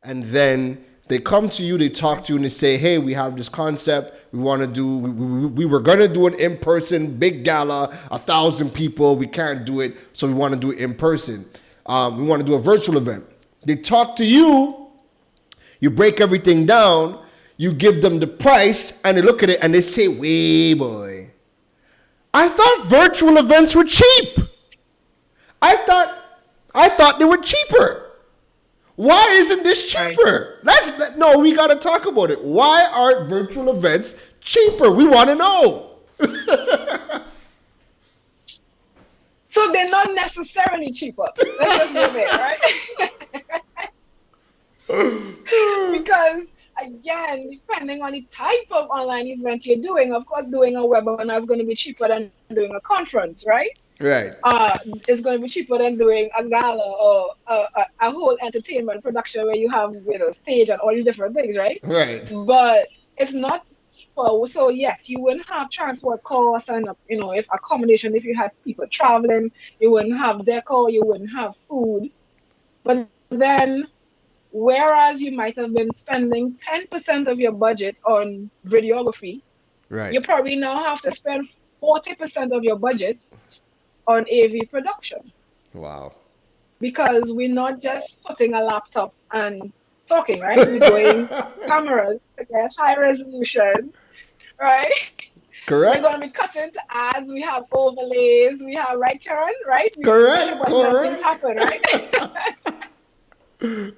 and then they come to you, they talk to you, and they say, "Hey, we have this concept. We want to do. We were gonna do an in-person big gala, 1,000 people. We can't do it, so we want to do it in person. We want to do a virtual event." They talk to you. You break everything down. You give them the price, and they look at it and they say, "Way boy, I thought virtual events were cheap. I thought they were cheaper. Why isn't this cheaper? No, we got to talk about it. Why aren't virtual events cheaper? We want to know." So they're not necessarily cheaper. Let's just go there, right? Because again, depending on the type of online event you're doing, of course, doing a webinar is going to be cheaper than doing a conference, right? Right. It's going to be cheaper than doing a gala or a whole entertainment production where you have, stage and all these different things, right? Right. But it's not cheaper. So yes, you wouldn't have transport costs and if accommodation, if you had people traveling, you wouldn't have decor, you wouldn't have food. But then, whereas you might have been spending 10% of your budget on videography, Right. you probably now have to spend 40% of your budget on AV production. Wow. Because we're not just putting a laptop and talking, right? We're doing cameras to get high resolution, right? Correct. We're going to be cutting to ads. We have overlays. We have, right, Karen? Right? Correct. Things happen, right?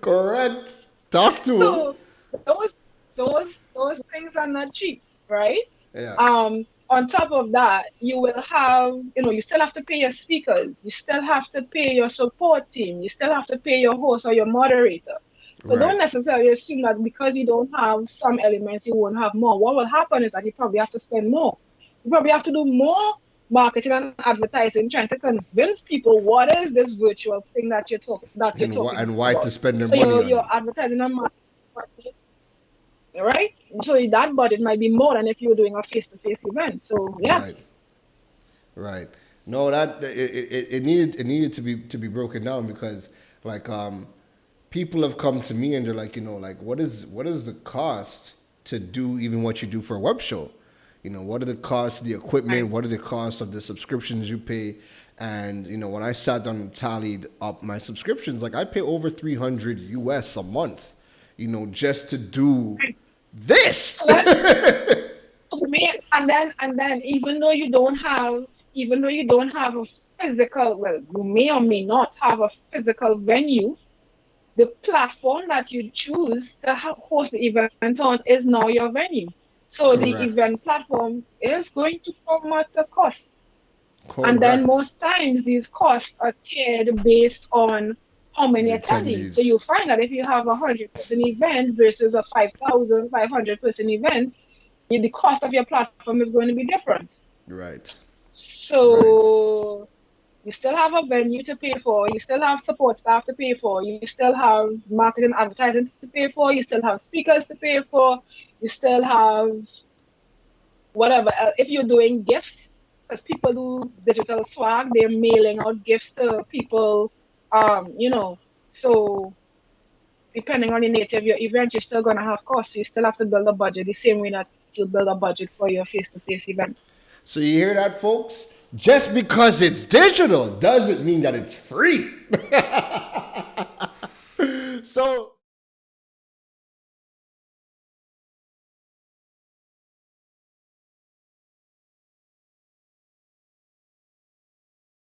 Correct. Talk to him. So those things are not cheap, right? Yeah. On top of that, you will have, you still have to pay your speakers. You still have to pay your support team. You still have to pay your host or your moderator. So don't necessarily assume that because you don't have some elements, you won't have more. What will happen is that you probably have to spend more. You probably have to do more marketing and advertising, trying to convince people what is this virtual thing that you're talking and why about. To spend their so money on your it. advertising and marketing, right? So that budget might be more than if you were doing a face-to-face event. So yeah. Right. No, that it needed to be broken down because people have come to me and they're like, what is the cost to do even what you do for a web show? What are the costs of the equipment? What are the costs of the subscriptions you pay? And when I sat down and tallied up my subscriptions, I pay over $300 US a month, just to do this. For me, and then even though you don't have a physical, well, you may or may not have a physical venue, the platform that you choose to host the event on is now your venue. So Correct. The event platform is going to come at a cost. Correct. And then most times these costs are tiered based on how many attendees. So you'll find that if you have a 100-person event versus a 5,500-person event, the cost of your platform is going to be different. Right. So you still have a venue to pay for, you still have support staff to pay for, you still have marketing advertising to pay for, you still have speakers to pay for, you still have whatever. If you're doing gifts, because people do digital swag, they're mailing out gifts to people, so depending on the nature of your event, you're still going to have costs. You still have to build a budget the same way that you build a budget for your face-to-face event. So you hear that, folks? Just because it's digital doesn't mean that it's free. So